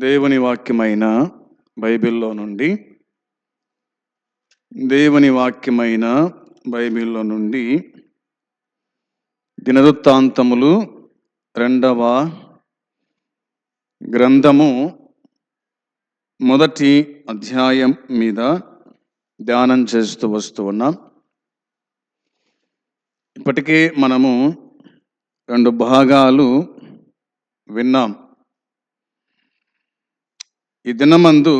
దేవుని వాక్యమైన బైబిల్లో నుండి దేవుని వాక్యమైన బైబిల్లో నుండి దినవృత్తాంతములు 2వ గ్రంథము 1వ అధ్యాయం మీద ధ్యానం చేస్తూ వస్తూ ఉన్నాం. ఇప్పటికే మనము 2 భాగాలు విన్నాం. ఈ దినమందు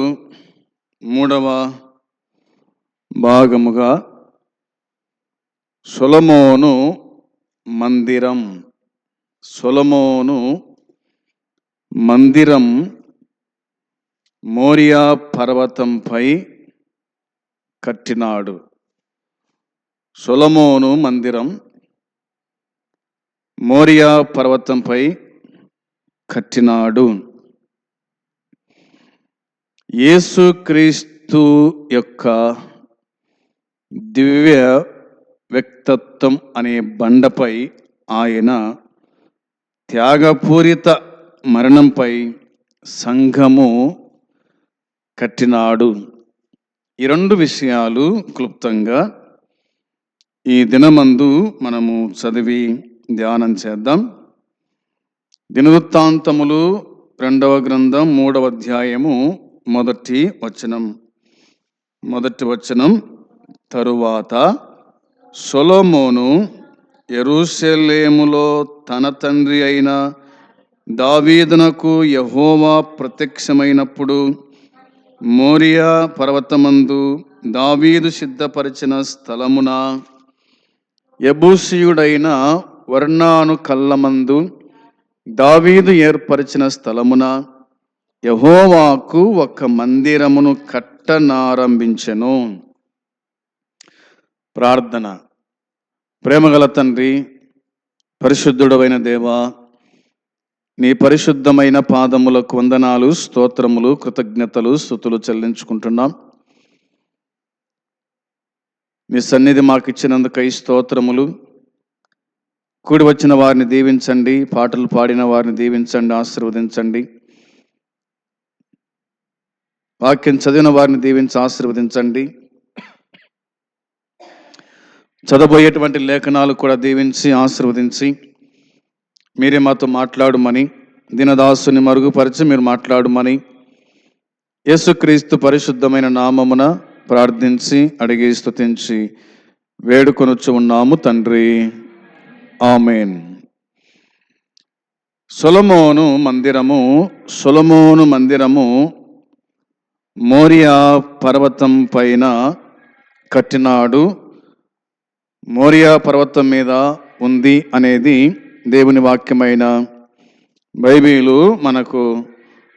3వ భాగముగా సొలొమోను మందిరం మోరియా పర్వతంపై కట్టినాడు. సొలొమోను మందిరం మోరియా పర్వతంపై కట్టినాడు. యేసుక్రీస్తు యొక్క దివ్య వ్యక్తిత్వం అనే బండపై ఆయన త్యాగపూరిత మరణంపై సంఘము కట్టినాడు. ఈ 2 విషయాలు క్లుప్తంగా ఈ దినమందు మనము చదివి ధ్యానం చేద్దాం. దినవృత్తాంతములు 2వ గ్రంథం 3వ అధ్యాయము మొదటి వచనం. తరువాత సొలొమోను యెరూషలేములో తన తండ్రి అయిన దావీదునకు యెహోవా ప్రత్యక్షమైనప్పుడు మోరియా పర్వతమందు దావీదు సిద్ధపరిచిన స్థలమున యెబూసీయుడైన ఒర్నాను కళ్ళమందు దావీదు ఏర్పరిచిన స్థలమున యెహోవాకు ఒక మందిరమును కట్టనారంభించెను. ప్రార్థన. ప్రేమగల తండ్రి, పరిశుద్ధుడవైన దేవా, నీ పరిశుద్ధమైన పాదములకు వందనాలు, స్తోత్రములు, కృతజ్ఞతలు, స్తుతులు చెల్లించుకుంటున్నాం. నీ సన్నిధి మాకు ఇచ్చినందుకై స్తోత్రములు. కూడి వచ్చిన వారిని దీవించండి, పాటలు పాడిన వారిని దీవించండి, ఆశీర్వదించండి. వాక్యం చదివిన వారిని దీవించి ఆశీర్వదించండి. చదవబోయేటువంటి లేఖనాలు కూడా దీవించి ఆశీర్వదించి మీరే మాతో మాట్లాడుమని, దినదాసుని మరుగుపరిచి మీరు మాట్లాడుమని యేసుక్రీస్తు పరిశుద్ధమైన నామమున ప్రార్థించి అడిగి స్తుతించి వేడుకొనుచు ఉన్నాము తండ్రి, ఆమేన్. సొలొమోను మందిరము మోరియా పర్వతం పైన కట్టినాడు. మోరియా పర్వతం మీద ఉంది అనేది దేవుని వాక్యమైన బైబిలు మనకు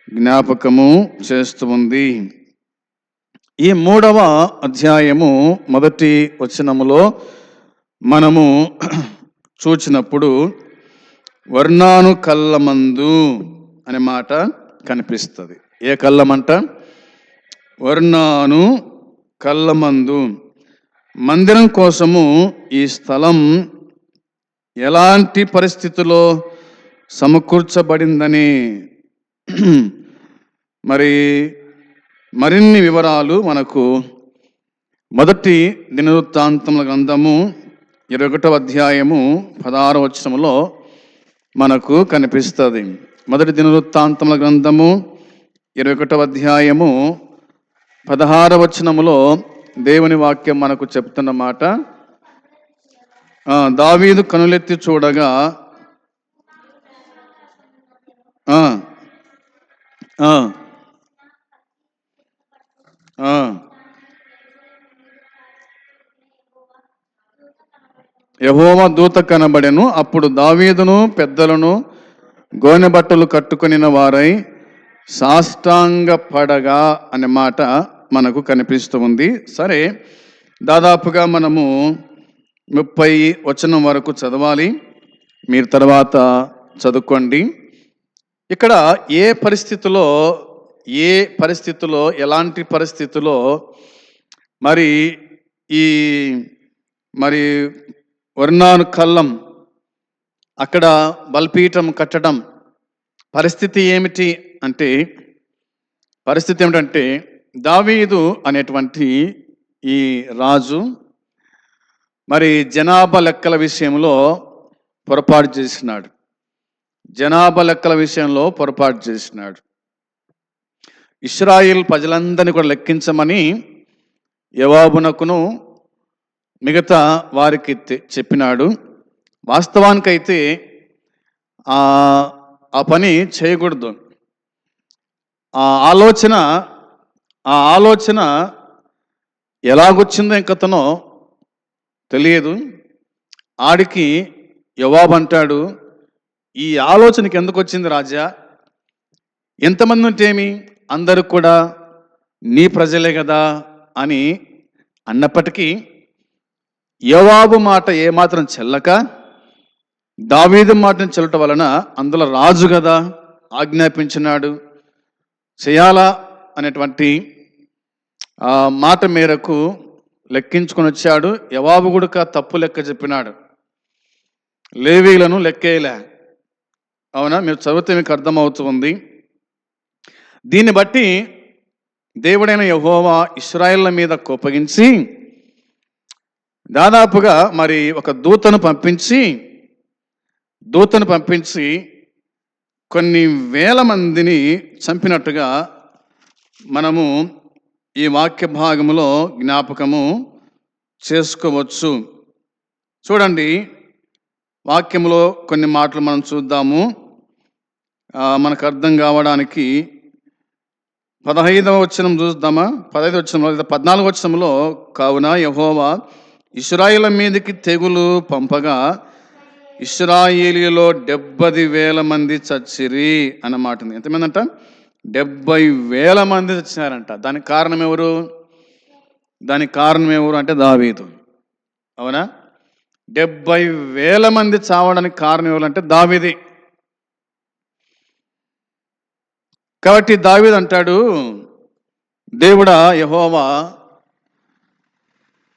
జ్ఞాపకము చేస్తుంది. ఈ 3వ అధ్యాయము 1వ వచనములో మనము చూచినప్పుడు ఒర్నాను కళ్ళమందు అనే మాట కనిపిస్తుంది. ఏ కళ్ళమంట? ఒర్నాను కళ్ళమందు. మందిరం కోసము ఈ స్థలం ఎలాంటి పరిస్థితుల్లో సమకూర్చబడిందని మరిన్ని వివరాలు మనకు మొదటి దినవృత్తాంతముల గ్రంథము 21వ అధ్యాయము 16వ వచనములో మనకు కనిపిస్తుంది. మొదటి దినవృత్తాంతముల గ్రంథము 21వ అధ్యాయము 16వ వచనములో దేవుని వాక్యం మనకు చెప్తున్న మాట, దావీదు కనులెత్తి చూడగా యెహోవా దూత కనబడెను. అప్పుడు దావీదును పెద్దలను గోనె బట్టలు కట్టుకొనిన వారై సాష్టాంగ పడగా అనే మాట మనకు కనిపిస్తూ ఉంది. సరే, దాదాపుగా మనము 30 వచనం వరకు చదవాలి. మీరు తర్వాత చదువుకోండి. ఇక్కడ ఏ పరిస్థితిలో ఎలాంటి పరిస్థితిలో మరి ఒర్నాను కళ్ళం అక్కడ బలిపీఠం కట్టడం పరిస్థితి ఏమిటి అంటే, పరిస్థితి ఏమిటంటే, దావీదు అనేటువంటి ఈ రాజు మరి జనాభా లెక్కల విషయంలో పొరపాటు చేసినాడు. జనాభా లెక్కల విషయంలో పొరపాటు చేసినాడు. ఇశ్రాయేల్ ప్రజలందరినీ కూడా లెక్కించమని యోవాబునకును మిగతా వారికి చెప్పినాడు. వాస్తవానికైతే ఆ పని చేయకూడదు. ఆ ఆలోచన ఎలాగొచ్చిందో ఇంకతనో తెలియదు. ఆడికి యోవాబు అంటాడు, ఈ ఆలోచనకి ఎందుకు వచ్చింది రాజా? ఎంతమంది ఉంటేమి, అందరూ కూడా నీ ప్రజలే కదా అని అన్నప్పటికీ యోవాబు మాట ఏమాత్రం చెల్లక దావీదు మాటను చెల్లటం వలన అందులో రాజు కదా ఆజ్ఞాపించినాడు చేయాలా అనేటువంటి మాట మేరకు లెక్కించుకొని వచ్చాడు. యోవాబు కూడా తప్పు లెక్క చెప్పినాడు. లేవీలను లెక్కేయలే. అవునా? మీరు చదివితే మీకు అర్థమవుతుంది. దీన్ని బట్టి దేవుడైన యెహోవా ఇశ్రాయేళ్ల మీద కోపగించి దాదాపుగా మరి ఒక దూతను పంపించి కొన్ని వేల మందిని చంపినట్టుగా మనము ఈ వాక్య భాగములో జ్ఞాపకము చేసుకోవచ్చు. చూడండి, వాక్యములో కొన్ని మాటలు మనం చూద్దాము, మనకు అర్థం కావడానికి. 15వ వచనం చూద్దామా? 15వ వచనంలో లేదా 14వ వచనంలో, కావున యెహోవా ఇశ్రాయేలు మీదకి తెగులు పంపగా ఇశ్రాయేలీలో 70,000 మంది చచ్చిరి అన్నమాట. ఎంతమంది అంట? 70,000 మంది చచ్చినారంట. దానికి కారణం ఎవరు అంటే దావీదు. అవునా? 70,000 మంది చావడానికి కారణం ఎవరంటే దావీదే. కాబట్టి దావీదు అంటాడు, దేవుడా యెహోవా,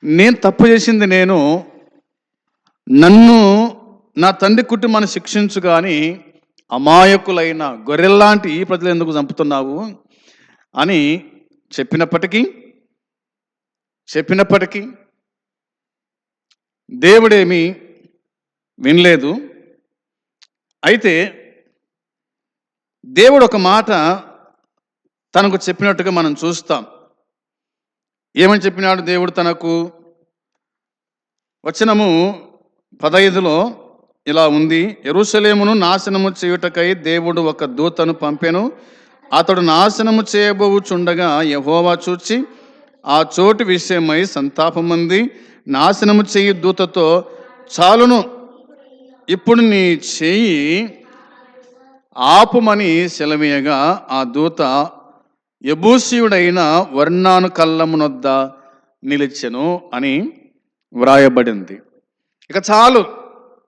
నేను తప్పు చేసింది నన్ను నా తండ్రి కుటుంబాన్ని శిక్షించు కానీ అమాయకులైన గొర్రెల్లాంటి ఈ ప్రజలు ఎందుకు చంపుతున్నావు అని చెప్పినప్పటికీ దేవుడేమీ వినలేదు. అయితే దేవుడు ఒక మాట తనకు చెప్పినట్టుగా మనం చూస్తాం. ఏమని చెప్పినాడు దేవుడు తనకు? వచనము 15లో ఇలా ఉంది, యెరూషలేమును నాశనము చేయుటకై దేవుడు ఒక దూతను పంపెను. అతడు నాశనము చేయబోచుండగా యెహోవా చూచి ఆ చోటు విషయమై సంతాపమంది నాశనము చేయు దూతతో, చాలును, ఇప్పుడు నీ చేయి ఆపుమని సెలవీయగా ఆ దూత యెబూసీయుడైన ఒర్నాను కళ్ళమునొద్ద నిలిచెను అని వ్రాయబడింది. ఇక చాలు,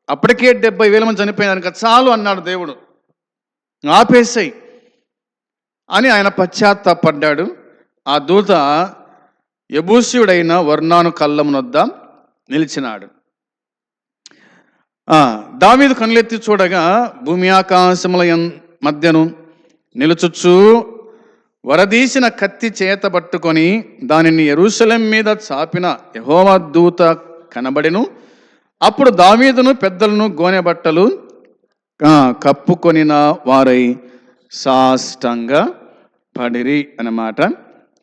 అప్పటికే 70,000 మంది చనిపోయినారు, ఇంకా చాలు అన్నాడు దేవుడు. ఆపేసాయి అని ఆయన పశ్చాత్తాపడ్డాడు. ఆ దూత యెబూసీయుడైన ఒర్నాను కళ్ళమునొద్ద నిలిచినాడు. దావీదు కనులెత్తి చూడగా భూమి ఆకాశముల మధ్యను నిలుచుచు వరదీసిన కత్తి చేత పట్టుకొని దానిని యెరూషలేము మీద చాపిన యెహోవా దూత కనబడెను. అప్పుడు దావీదును పెద్దలను గోనె బట్టలు కప్పుకొనిన వారై సాష్టంగా పడిరి అన్నమాట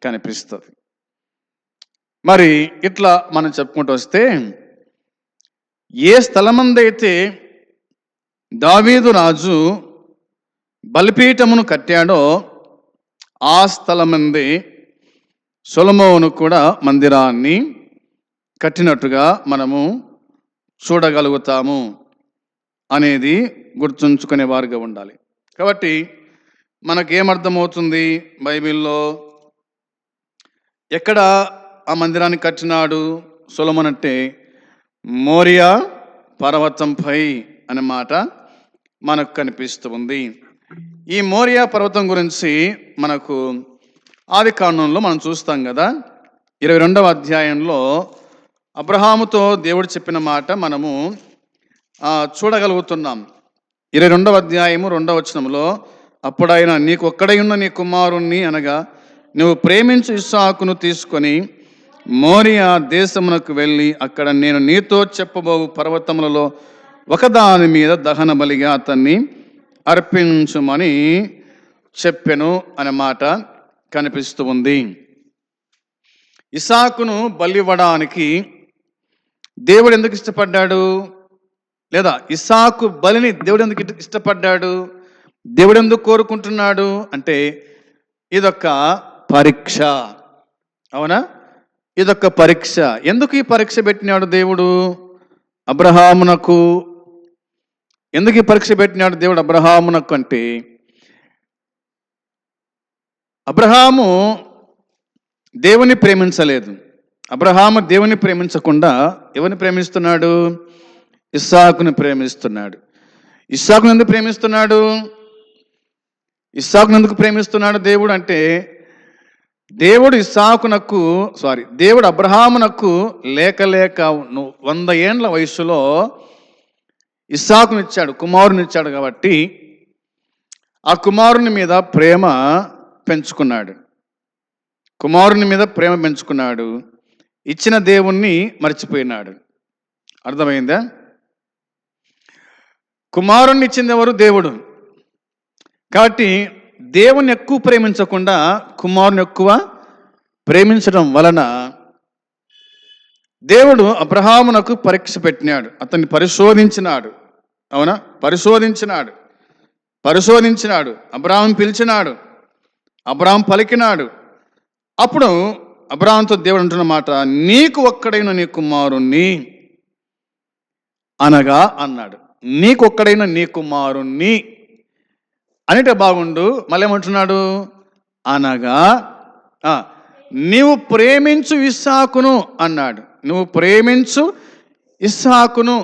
కనిపిస్తుంది. మరి ఇట్లా మనం చెప్పుకుంటూ వస్తే, ఏ స్థలమందైతే దావీదు రాజు బలిపీఠమును కట్టాడో ఆ స్థలమందే సొలొమోను కూడా మందిరాన్ని కట్టినట్టుగా మనము చూడగలుగుతాము అనేది గుర్తుంచుకునే వారుగా ఉండాలి. కాబట్టి మనకేమర్థమవుతుంది? బైబిల్లో ఎక్కడ ఆ మందిరాన్ని కట్టినాడు సొలొమోను అంటే మోరియా పర్వతంపై అనే మాట మనకు కనిపిస్తుంది. ఈ మోరియా పర్వతం గురించి మనకు ఆదికాండంలో మనం చూస్తాం కదా. 22వ అధ్యాయంలో అబ్రహాముతో దేవుడు చెప్పిన మాట మనము చూడగలుగుతున్నాం. 22వ అధ్యాయము 2వ వచనంలో, అప్పుడైనా నీకు ఒక్కడై ఉన్న నీ కుమారుణ్ణి అనగా నువ్వు ప్రేమించు ఇస్సాకును తీసుకొని మోరియా దేశమునకు వెళ్ళి అక్కడ నేను నీతో చెప్పబోవు పర్వతములలో ఒకదాని మీద దహన బలిగా అతన్ని అర్పించుమని చెప్పెను అనే మాట కనిపిస్తూ ఉంది. ఇస్సాకును బలివ్వడానికి దేవుడు ఎందుకు ఇష్టపడ్డాడు? లేదా ఇస్సాకు బలిని దేవుడు ఎందుకు ఇష్టపడ్డాడు? దేవుడు ఎందుకు కోరుకుంటున్నాడు అంటే ఇదొక పరీక్ష. అవునా? ఇదొక పరీక్ష. ఎందుకు ఈ పరీక్ష పెట్టినాడు దేవుడు అబ్రహామునకు? ఎందుకు ఈ పరీక్ష పెట్టినాడు దేవుడు అబ్రహామునకు అంటే, అబ్రహాము దేవుని ప్రేమించలేదు. అబ్రహాము దేవుని ప్రేమించకుండా ఎవరిని ప్రేమిస్తున్నాడు? ఇస్సాకుని ప్రేమిస్తున్నాడు. ఇస్సాకుని ఎందుకు ప్రేమిస్తున్నాడు? ఇస్సాకుని ఎందుకు ప్రేమిస్తున్నాడు దేవుడు అంటే, దేవుడు అబ్రహామునకు లేక 100 ఏండ్ల వయసులో ఇస్సాకునిచ్చాడు, కుమారునిచ్చాడు. కాబట్టి ఆ కుమారుని మీద ప్రేమ పెంచుకున్నాడు. ఇచ్చిన దేవుణ్ణి మర్చిపోయినాడు. అర్థమైందా? కుమారుణ్ణి ఇచ్చింది ఎవరు? దేవుడు. కాబట్టి దేవుని ఎక్కువ ప్రేమించకుండా కుమారుని ఎక్కువ ప్రేమించడం వలన దేవుడు అబ్రహామునకు పరీక్ష పెట్టినాడు, అతన్ని పరిశోధించినాడు. అవునా? పరిశోధించినాడు. అబ్రహాం పిలిచినాడు, అబ్రహాం పలికినాడు. అప్పుడు అబ్రహాంతో దేవుడు అంటున్న మాట, నీకు ఒక్కడైన నీ కుమారుణ్ణి అనగా అన్నాడు. నీకు ఒక్కడైన నీ కుమారుణ్ణి అనిటే బాగుండు. మళ్ళీ ఏమంటున్నాడు? అనగా నీవు ప్రేమించు ఇస్సాకును అన్నాడు. నువ్వు ప్రేమించు ఇస్సాకును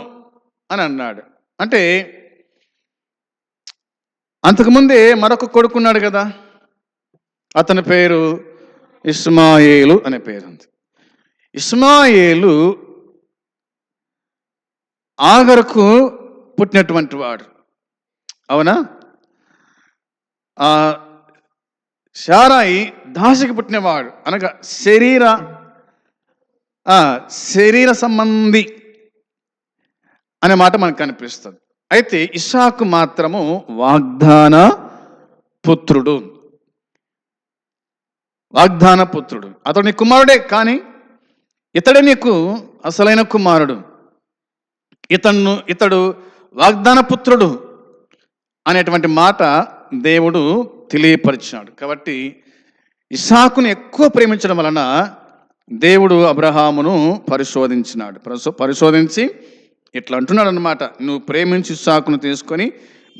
అని అన్నాడు. అంటే అంతకుముందే మరొక కొడుకున్నాడు కదా, అతని పేరు ఇస్మాయేలు అనే పేరు ఉంది. ఇస్మాయేలు ఆగరుకు పుట్టినటువంటి వాడు. అవునా? శారాయి దాసికి పుట్టినవాడు, అనగా శరీర సంబంధి అనే మాట మనకు కనిపిస్తుంది. అయితే ఇస్సాకు మాత్రము వాగ్దాన పుత్రుడు. అతడు నీ కుమారుడే, కానీ ఇతడే నీకు అసలైన కుమారుడు. ఇతడు వాగ్దాన పుత్రుడు అనేటువంటి మాట దేవుడు తెలియపరిచినాడు. కాబట్టి ఇస్సాకును ఎక్కువ ప్రేమించడం వలన దేవుడు అబ్రహామును పరిశోధించి ఇట్లా అంటున్నాడు అన్నమాట, నువ్వు ప్రేమించి ఇస్సాకును తీసుకొని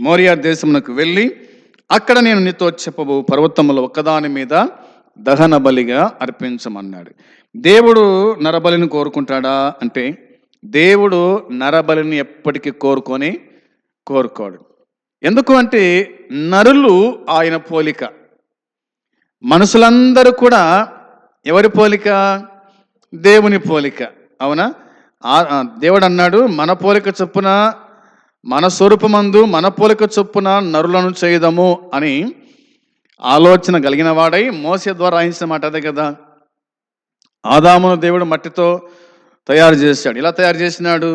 మోరియా దేశమునకు వెళ్ళి అక్కడ నేను నీతో చెప్పబో పర్వతములో ఒక్కదాని మీద దహన బలిగా అర్పించమన్నాడు. దేవుడు నరబలిని కోరుకుంటాడా అంటే, దేవుడు నరబలిని ఎప్పటికీ కోరుకోడు. ఎందుకు అంటే నరులు ఆయన పోలిక, మనుషులందరూ కూడా ఎవరి పోలిక? దేవుని పోలిక. అవునా? దేవుడు అన్నాడు, మన పోలిక చొప్పున, మన స్వరూపమందు మన పోలిక చొప్పున నరులను చేయదము అని ఆలోచన కలిగిన వాడై మోసే ద్వారా రాయించిన మాట అదే కదా. ఆదామును దేవుడు మట్టితో తయారు చేశాడు. ఇలా తయారు చేసినాడు,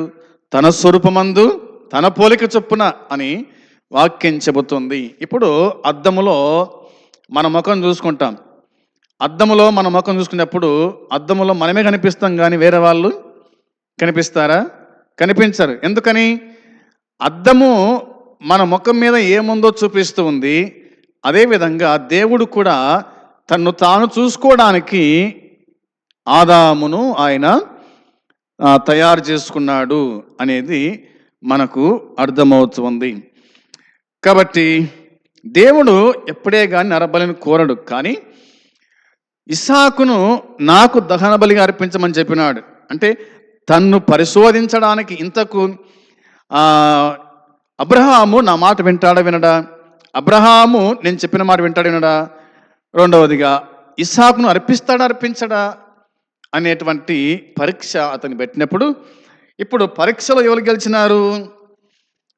తన స్వరూపమందు తన పోలిక చొప్పున అని వాక్యం చెబుతుంది. ఇప్పుడు అద్దములో మన ముఖం చూసుకుంటాం. అద్దములో మన ముఖం చూసుకునేప్పుడు అద్దములో మనమే కనిపిస్తాం, కానీ వేరే వాళ్ళు కనిపిస్తారా? కనిపించరు. ఎందుకని? అద్దము మన ముఖం మీద ఏముందో చూపిస్తూ ఉంది. అదేవిధంగా దేవుడు కూడా తన్ను తాను చూసుకోవడానికి ఆదామును ఆయన తయారు చేసుకున్నాడు అనేది మనకు అర్థమవుతుంది. కాబట్టి దేవుడు ఎప్పుడే కానీ నరబలిని కోరడు, కానీ ఇస్సాకును నాకు దహన బలిగా అర్పించమని చెప్పినాడు. అంటే తన్ను పరిశోధించడానికి. ఇంతకు అబ్రహాము నా మాట వినడా? అబ్రహాము నేను చెప్పిన మాట వినడా? రెండవదిగా ఇస్సాకును అర్పించడా అనేటువంటి పరీక్ష అతను పెట్టినప్పుడు, ఇప్పుడు పరీక్షలో ఎవరు గెలిచినారు?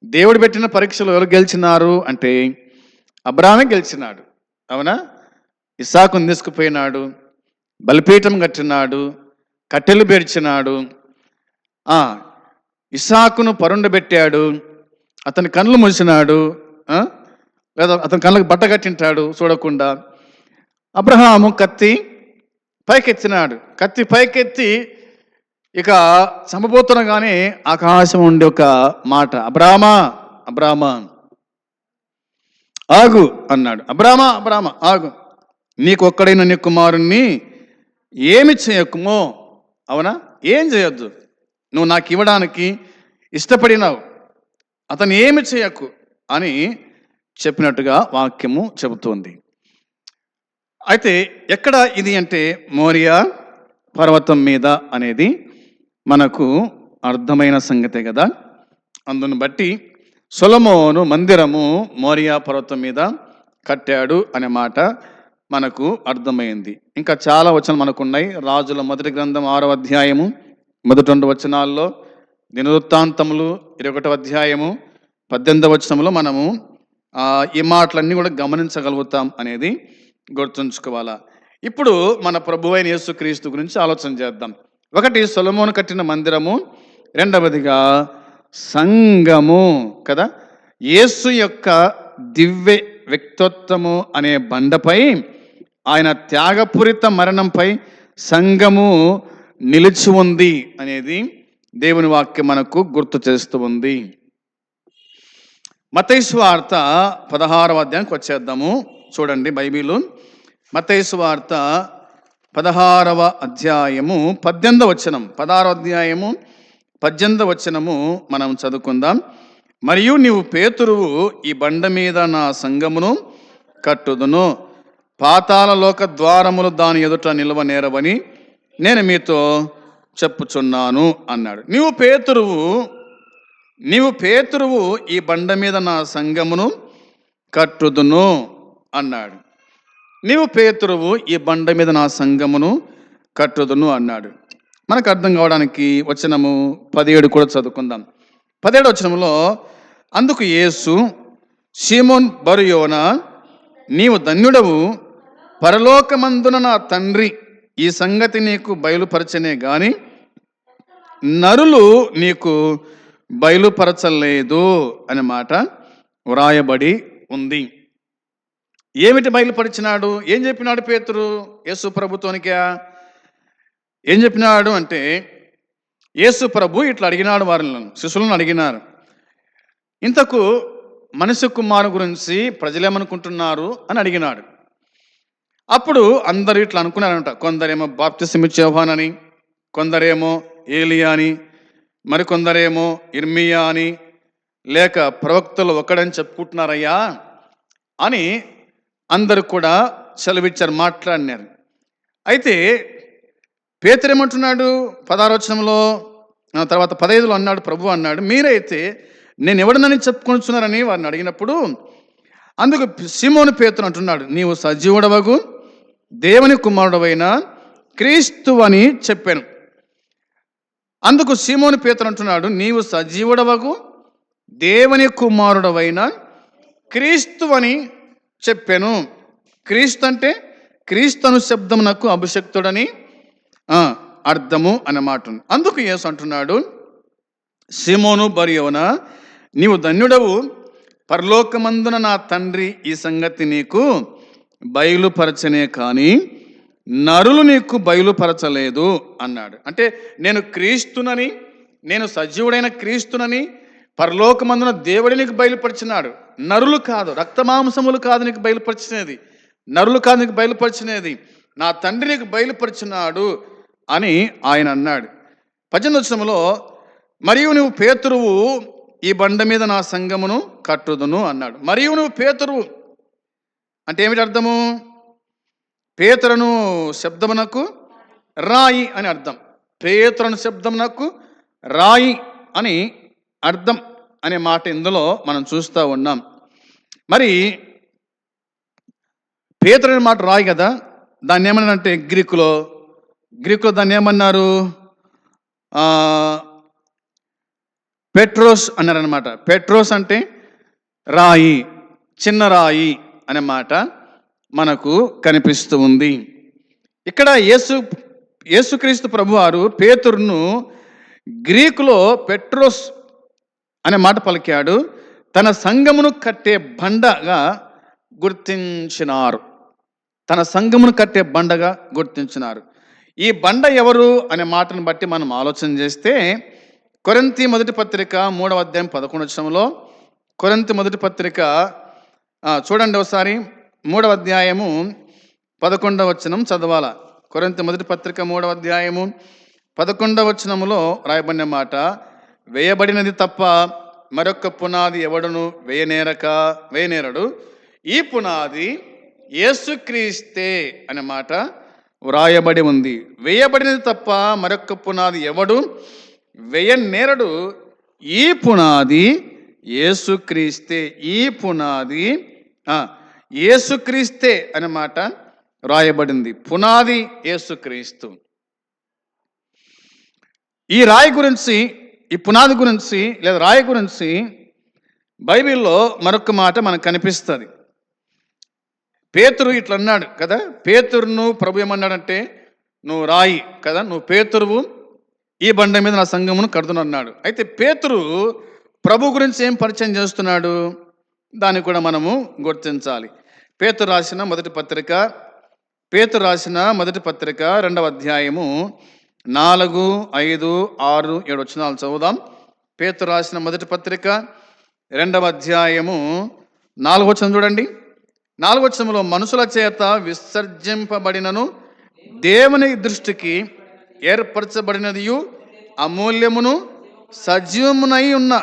దేవుడు పెట్టిన పరీక్షలో ఎవరు గెలిచినారు అంటే అబ్రహామే గెలిచినాడు. అవునా? ఇస్సాకును తీసుకుపోయినాడు, బలిపీఠం కట్టినాడు, కట్టెలు పేర్చినాడు, ఇస్సాకును పరుండబెట్టాడు, అతని కళ్ళు మూసినాడు, లేదా అతని కళ్ళకు బట్ట కట్టింటాడు చూడకుండా. అబ్రహాము కత్తి పైకెత్తినాడు, కత్తి పైకెత్తి ఇక చంపబోతున్నగానే ఆకాశం ఉండే ఒక మాట, అబ్రామా అబ్రామా ఆగు అన్నాడు. అబ్రామా అబ్రామా ఆగు, నీకు ఒక్కడైన నీ కుమారుణ్ణి ఏమి చేయకుమో, అవునా, ఏం చేయొద్దు, నువ్వు నాకు ఇవ్వడానికి ఇష్టపడినావు, అతను ఏమి చేయకు అని చెప్పినట్టుగా వాక్యము చెబుతోంది. అయితే ఎక్కడ ఇది అంటే మోరియా పర్వతం మీద అనేది మనకు అర్థమైన సంగతే కదా. అందును బట్టి సొలొమోను మందిరము మోరియా పర్వతం మీద కట్టాడు అనే మాట మనకు అర్థమైంది. ఇంకా చాలా వచనాలు మనకున్నాయి. రాజుల మొదటి గ్రంథం 6వ అధ్యాయము మొదటి 2 వచనాల్లో, దినవృత్తాంతములు 21వ అధ్యాయము 18వ వచనంలో మనము ఈ మాటలన్నీ కూడా గమనించగలుగుతాం అనేది గుర్తుంచుకోవాలా. ఇప్పుడు మన ప్రభువైన యేసుక్రీస్తు గురించి ఆలోచన చేద్దాం. ఒకటి సొలొమోను కట్టిన మందిరము, రెండవదిగా సంఘము కదా. యేసు యొక్క దివ్య వ్యక్తిత్వము అనే బండపై, ఆయన త్యాగపూరిత మరణంపై సంఘము నిలిచి ఉంది అనేది దేవుని వాక్యం మనకు గుర్తు చేస్తూ ఉంది. మత్తయి సువార్త 16వ అధ్యాయానికి వచ్చేద్దాము. చూడండి బైబిలు. మత్తయి సువార్త 16వ అధ్యాయము 18వ వచనం, 16వ అధ్యాయము 18వ వచనము మనం చదువుకుందాం. మరియు నీవు పేతురువు, ఈ బండ మీద నా సంఘమును కట్టుదును, పాతాళ లోక ద్వారములు దాని ఎదుట నిలవ నేరవని నేను మీతో చెప్పుచున్నాను అన్నాడు. నీవు పేతురువు, ఈ బండ మీద నా సంఘమును కట్టుదును అన్నాడు. నీవు పేతురువు, ఈ బండ మీద నా సంఘమును కట్టుదును అన్నాడు. మనకు అర్థం కావడానికి వచనము 17 కూడా చదువుకుందాం. 17వ వచనంలో, అందుకు యేసు, సీమోన్ బరుయోనా, నీవు ధన్యుడవు, పరలోకమందున నా తండ్రి ఈ సంగతి నీకు బయలుపరచనే గాని నరులు నీకు బయలుపరచలేదు అనే మాట వ్రాయబడి ఉంది. ఏమిటి బయలుపరిచినాడు? ఏం చెప్పినాడు పేతురు యేసు ప్రభుతోనికా? ఏం చెప్పినాడు అంటే, యేసు ప్రభు ఇట్లా అడిగినాడు, వారిని శిష్యులను అడిగినారు, ఇంతకు మనుష్య కుమారు గురించి ప్రజలేమనుకుంటున్నారు అని అడిగినాడు. అప్పుడు అందరూ ఇట్లా అనుకున్నారంట. కొందరేమో బాప్తిస్మం ఇచ్చే యోహాను అని, కొందరేమో ఏలియా అని, మరికొందరేమో ఇర్మియా అని, లేక ప్రవక్తలు ఒకడని చెప్పుకుంటున్నారయ్యా అని అందరూ కూడా సెలవిచ్చారు, మాట్లాడినారు. అయితే పేతురు ఏమంటున్నాడు 16వ వచనంలో, తర్వాత 15లో అన్నాడు, ప్రభు అన్నాడు, మీరైతే నేను ఎవడనని చెప్పుకొనిచున్నారని వారిని అడిగినప్పుడు, అందుకు సీమోను పేతురు అంటున్నాడు, నీవు సజీవుడవగు దేవుని కుమారుడవైన క్రీస్తు అని చెప్పాను. అందుకు సీమోను పేతురు అంటున్నాడు, నీవు సజీవుడవగు దేవుని కుమారుడవైన క్రీస్తు అని చెప్పాను. క్రీస్తు అంటే క్రీస్తు శబ్దమునకు అభిషక్తుడని అర్థము అన్నమాట. అందుకు యేసు అంటున్నాడు, సీమోను బర్యోనా, నీవు ధన్యుడవు, పరలోకమందున నా తండ్రి ఈ సంగతి నీకు బయలుపరచనే కానీ నరులు నీకు బయలుపరచలేదు అన్నాడు. అంటే నేను క్రీస్తునని, నేను సజీవుడైన క్రీస్తునని పరలోకమందున దేవుడి నీకు బయలుపరిచినాడు, నరులు కాదు, రక్తమాంసములు కాదు నీకు బయలుపరిచినది, నరులు కాదు నీకు బయలుపరిచినది, నా తండ్రి నీకు బయలుపరిచినాడు అని ఆయన అన్నాడు. 18వ వచనంలో, మరియు నువ్వు పేతురువు, ఈ బండ మీద నా సంఘమును కట్టుదును అన్నాడు. మరియు నువ్వు పేతురువు అంటే ఏమిటి అర్థము? పేతురను శబ్దమునకు రాయి అని అర్థం. పేతురను శబ్దమునకు రాయి అని అర్థం అనే మాట ఇందులో మనం చూస్తూ ఉన్నాం. మరి పేతురు అనే మాట రాయి కదా, దాన్ని ఏమన్నారంటే గ్రీకులో దాన్ని ఏమన్నారు? పెట్రోస్ అన్నారనమాట. పెట్రోస్ అంటే రాయి, చిన్న రాయి అనే మాట మనకు కనిపిస్తూ ఉంది. ఇక్కడ యేసుక్రీస్తు ప్రభువారు పేతురును గ్రీకులో పెట్రోస్ అనే మాట పలికాడు. తన సంఘమును కట్టే బండగా గుర్తించినారు. తన సంఘమును కట్టే బండగా గుర్తించినారు. ఈ బండ ఎవరు అనే మాటను బట్టి మనం ఆలోచన చేస్తే కొరింథీ మొదటి పత్రిక 3వ అధ్యాయం 11వ వచనంలో, కొరింథీ మొదటి పత్రిక చూడండి ఒకసారి, 3వ అధ్యాయము 11వ వచనం చదవాల. కొరింథీ మొదటి పత్రిక 3వ అధ్యాయము 11వ వచనములో రాయబడిన మాట, వేయబడినది తప్ప మరొక పునాది ఎవడును వేయనేరడు, ఈ పునాది యేసుక్రీస్తే అనే మాట వ్రాయబడి ఉంది. వేయబడినది తప్ప మరొక పునాది ఎవడు వేయనేరడు, ఈ పునాది యేసుక్రీస్తే. ఈ పునాది యేసుక్రీస్తే అనే మాట రాయబడింది. పునాది యేసుక్రీస్తు. ఈ రాయి గురించి, ఈ పునాది గురించి లేదా రాయి గురించి బైబిల్లో మరొక మాట మనకు కనిపిస్తుంది. పేతురు ఇట్లా అన్నాడు కదా, పేతురును ప్రభు ఏమన్నాడంటే, నువ్వు రాయి కదా, నువ్వు పేతురువు, ఈ బండ మీద నా సంఘమును కడుతున్నా. అయితే పేతురు ప్రభు గురించి ఏం పరిచయం చేస్తున్నాడు, దాన్ని కూడా మనము గుర్తించాలి. పేతురు రాసిన మొదటి పత్రిక 2వ అధ్యాయము 4, 5, 6, 7 వచనాలు చదువుదాం. పేతురు రాసిన మొదటి పత్రిక 2వ అధ్యాయము 4వ వచనం చూడండి. 4వ వచనంలో, మనుషుల చేత విసర్జింపబడినను దేవుని దృష్టికి ఏర్పరచబడినదియు అమూల్యమును సజీవమునై ఉన్న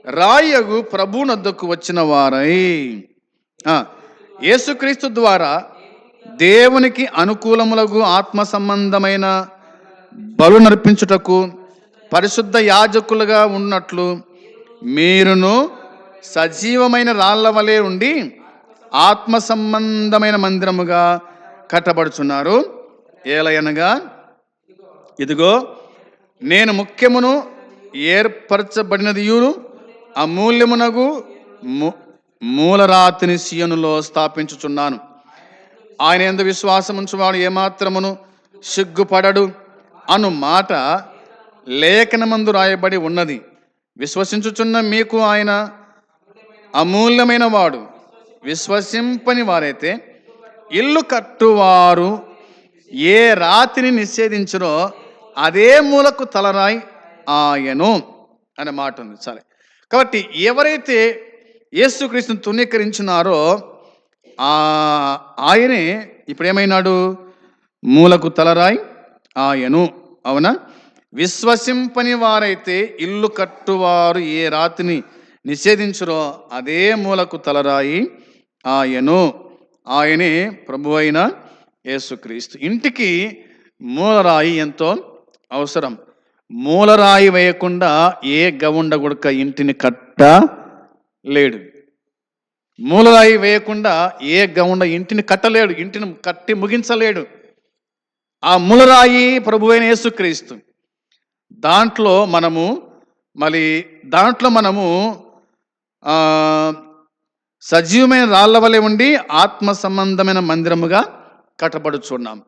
రాయగు ప్రభువునొద్దకు వచ్చిన వారై యేసుక్రీస్తు ద్వారా దేవునికి అనుకూలములకు ఆత్మ సంబంధమైన బలు నర్పించుటకు పరిశుద్ధ యాజకులుగా ఉన్నట్లు మీరును సజీవమైన రాళ్ల వలె ఉండి ఆత్మ సంబంధమైన మందిరముగా కట్టబడుచున్నారు. ఏలయనగా ఇదిగో నేను ముఖ్యమును ఏర్పరచబడినదియును అమూల్యమునగు మూలరాతిని సీయోనులో స్థాపించుచున్నాను. ఆయన యందు విశ్వాసం ఉంచువాడు ఏమాత్రమును సిగ్గుపడడు అను మాట లేఖనమందు రాయబడి ఉన్నది. విశ్వసించుచున్న మీకు ఆయన అమూల్యమైన వాడు. విశ్వసింపని వారైతే ఇల్లు కట్టువారు ఏ రాతిని నిషేధించునో అదే మూలకు తలరాయి ఆయను అనే మాట ఉంది. సరే, కాబట్టి ఎవరైతే యేసుక్రీస్తుని తృణీకరించినారో ఆయనే ఇప్పుడు ఏమైనాడు, మూలకు తలరాయి ఆయను. అవునా? విశ్వసింపని వారైతే ఇల్లు కట్టువారు ఏ రాతిని నిషేధించురో అదే మూలకు తలరాయి ఆయను. ఆయనే ప్రభు అయిన యేసుక్రీస్తు. ఇంటికి మూలరాయి ఎంతో అవసరం. మూలరాయి వేయకుండా ఏ గవుండ గుడక ఇంటిని కట్టలేడు. మూలరాయి వేయకుండా ఏ గవుండ ఇంటిని కట్టలేడు, ఇంటిని కట్టి ముగించలేడు. ఆ మూలరాయి ప్రభు అయిన యేసుక్రీస్తు. దాంట్లో మనము సజీవమైన రాళ్ల వలె ఉండి ఆత్మ సంబంధమైన మందిరముగా కట్టబడుచున్నాం.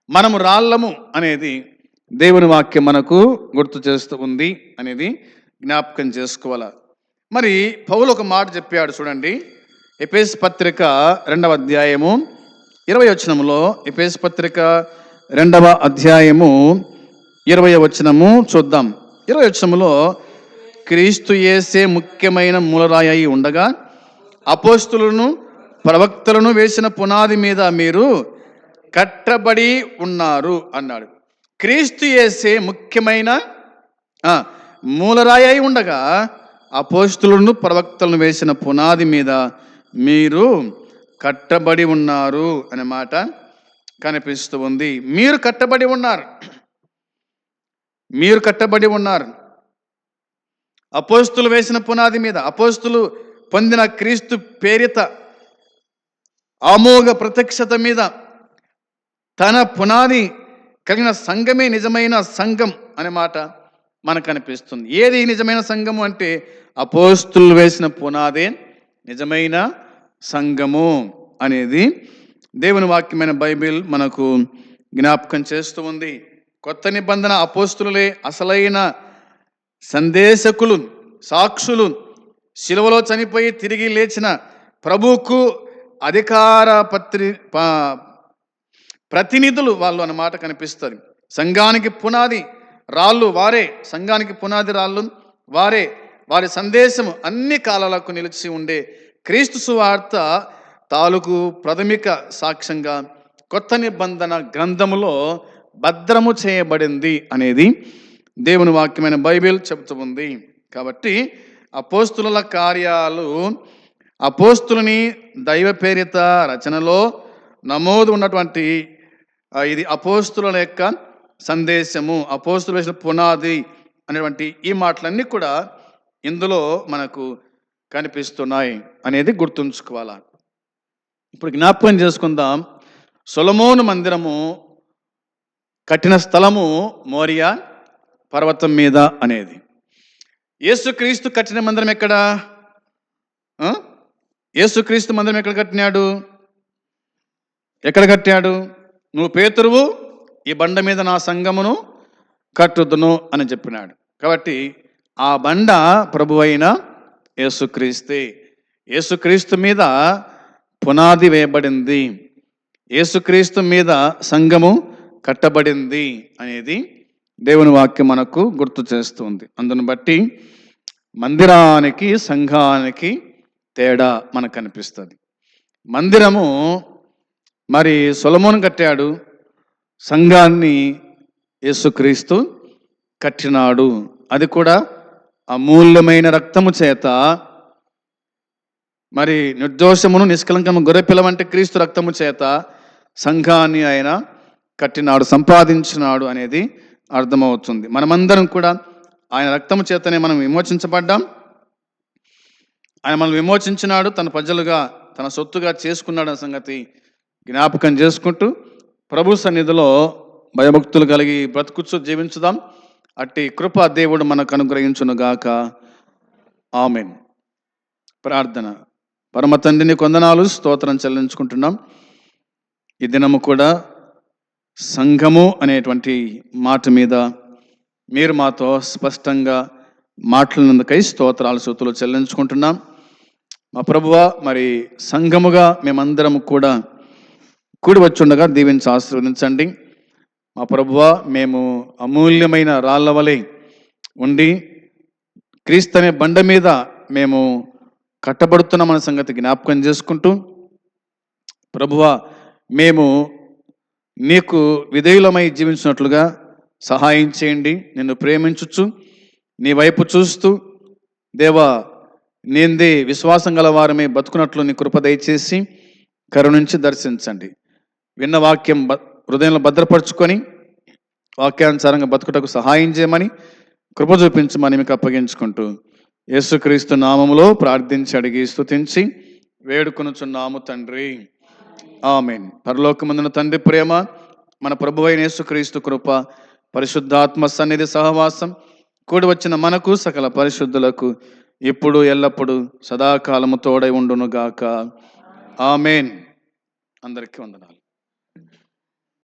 మనము రాళ్ళము అనేది దేవుని వాక్యం మనకు గుర్తు చేస్తూ ఉంది అనేది జ్ఞాపకం చేసుకోవాలి. మరి పౌలు ఒక మాట చెప్పాడు చూడండి. ఎఫెసు పత్రిక 2వ అధ్యాయము 20వ వచనములో, ఎఫెసు పత్రిక 2వ అధ్యాయము 20వ వచనము చూద్దాం. 20వ వచనములో, క్రీస్తు యేసే ముఖ్యమైన మూలరాయి అయి ఉండగా అపోస్తులను ప్రవక్తలను వేసిన పునాది మీద మీరు కట్టబడి ఉన్నారు అన్నాడు. క్రీస్తు యేసే ముఖ్యమైన మూలరాయి అయి ఉండగా అపోస్తులను ప్రవక్తలను వేసిన పునాది మీద మీరు కట్టబడి ఉన్నారు అనే మాట కనిపిస్తూ ఉంది. మీరు కట్టబడి ఉన్నారు. మీరు కట్టబడి ఉన్నారు. అపోస్తులు వేసిన పునాది మీద, అపోస్తులు పొందిన క్రీస్తు పేరిత అమోఘ ప్రత్యక్షత మీద తన పునాది కలిగిన సంఘమే నిజమైన సంఘం అనే మాట మనకు కనిపిస్తుంది. ఏది నిజమైన సంఘము అంటే అపోస్తులు వేసిన పునాదే నిజమైన సంఘము అనేది దేవుని వాక్యమైన బైబిల్ మనకు జ్ఞాపకం చేస్తూ ఉంది. కొత్త నిబంధన అపోస్తులే అసలైన సందేశకులు, సాక్షులు, శిలువలో చనిపోయి తిరిగి లేచిన ప్రభువుకు అధికార ప్రతినిధులు వాళ్ళు అన్నమాట కనిపిస్తారు. సంఘానికి పునాది రాళ్ళు వారే, సంఘానికి పునాది రాళ్ళు వారే. వారి సందేశం అన్ని కాలాలకు నిలిచి ఉండే క్రీస్తు సువార్త తాలూకు ప్రాథమిక సాక్ష్యంగా కొత్త నిబంధన గ్రంథములో భద్రము చేయబడింది అనేది దేవుని వాక్యమైన బైబిల్ చెబుతూ ఉంది. కాబట్టి అపోస్తుల కార్యాలు అపోస్తులని దైవ ప్రేరిత రచనలో నమోదు ఉన్నటువంటి ఇది అపోస్తుల యొక్క సందేశము, అపోస్తుల వేసిన పునాది అనేటువంటి ఈ మాటలన్నీ కూడా ఇందులో మనకు కనిపిస్తున్నాయి అనేది గుర్తుంచుకోవాలి. ఇప్పుడు జ్ఞాపకం చేసుకుందాం. సొలొమోను మందిరము కట్టిన స్థలము మోరియా పర్వతం మీద అనేది. యేసుక్రీస్తు కట్టిన మందిరం ఎక్కడ? యేసుక్రీస్తు మందిరం ఎక్కడ కట్టినాడు? ఎక్కడ కట్టాడు? నువ్వు పేతురువు, ఈ బండ మీద నా సంఘమును కట్టుదును అని చెప్పినాడు. కాబట్టి ఆ బండ ప్రభువైన యేసుక్రీస్తే. యేసుక్రీస్తు మీద పునాది వేయబడింది, యేసుక్రీస్తు మీద సంఘము కట్టబడింది అనేది దేవుని వాక్యం మనకు గుర్తు చేస్తుంది. అందును బట్టి మందిరానికి సంఘానికి తేడా మనకు కనిపిస్తుంది. మందిరము మరి సొలొమోను కట్టాడు, సంఘాన్ని యేసుక్రీస్తు కట్టినాడు. అది కూడా అమూల్యమైన రక్తము చేత, మరి నిర్దోషమును నిష్కలంకము గొర్రెపిల్ల వంటి క్రీస్తు రక్తము చేత సంఘాన్ని ఆయన కట్టినాడు, సంపాదించినాడు అనేది అర్థమవుతుంది. మనమందరం కూడా ఆయన రక్తము చేతనే మనం విమోచించబడ్డాం. ఆయన మనం విమోచించినాడు, తన ప్రజలుగా తన సొత్తుగా చేసుకున్నాడు అనే సంగతి జ్ఞాపకం చేసుకుంటూ ప్రభు సన్నిధిలో భయభక్తులు కలిగి బ్రతుకుచ్చు జీవించుదాం. అట్టి కృప దేవుడు మనకు అనుగ్రహించునుగాక. ఆమేన్. ప్రార్థన. పరమ తండ్రిని కొందనాలు స్తోత్రం చెల్లించుకుంటున్నాం. ఈ దినము కూడా సంఘము అనేటువంటి మాట మీద మీరు మాతో స్పష్టంగా మాట్లాడినందుకై స్తోత్రాలు స్తుతులు చెల్లించుకుంటున్నాం. మా ప్రభువా, మరి సంఘముగా మేమందరం కూడా కూడి వచ్చుండగా దీవించి ఆశీర్వదించండి. మా ప్రభువా, మేము అమూల్యమైన రాళ్ళ వలె ఉండి క్రీస్తు అనే బండ మీద మేము కట్టబడుతున్నామన్న సంగతి జ్ఞాపకం చేసుకుంటూ, ప్రభువా, మేము నీకు విధేయులమై జీవించినట్లుగా సహాయం చేయండి. నిన్ను ప్రేమించుచు నీ వైపు చూస్తూ, దేవా, నేందే విశ్వాసం గల వారమే బతుకున్నట్లు నీ కృప దయచేసి కరుణించి దర్శించండి. విన్న వాక్యం హృదయంలో భద్రపరుచుకొని వాక్యానుసారంగా బతుకుటకు సహాయం చేయమని కృప చూపించమని మీకు అప్పగించుకుంటూ యేసుక్రీస్తు నామములో ప్రార్థించి అడిగి స్తుతించి వేడుకొనుచున్నాము తండ్రి. ఆమేన్. పరలోకమందున తండ్రి ప్రేమ, మన ప్రభువైన యేసుక్రీస్తు కృప, పరిశుద్ధాత్మ సన్నిధి సహవాసం కూడి వచ్చిన మనకు సకల పరిశుద్ధులకు ఇప్పుడు ఎల్లప్పుడు సదాకాలము తోడై ఉండునుగాక. ఆమేన్. అందరికీ వందనాలు.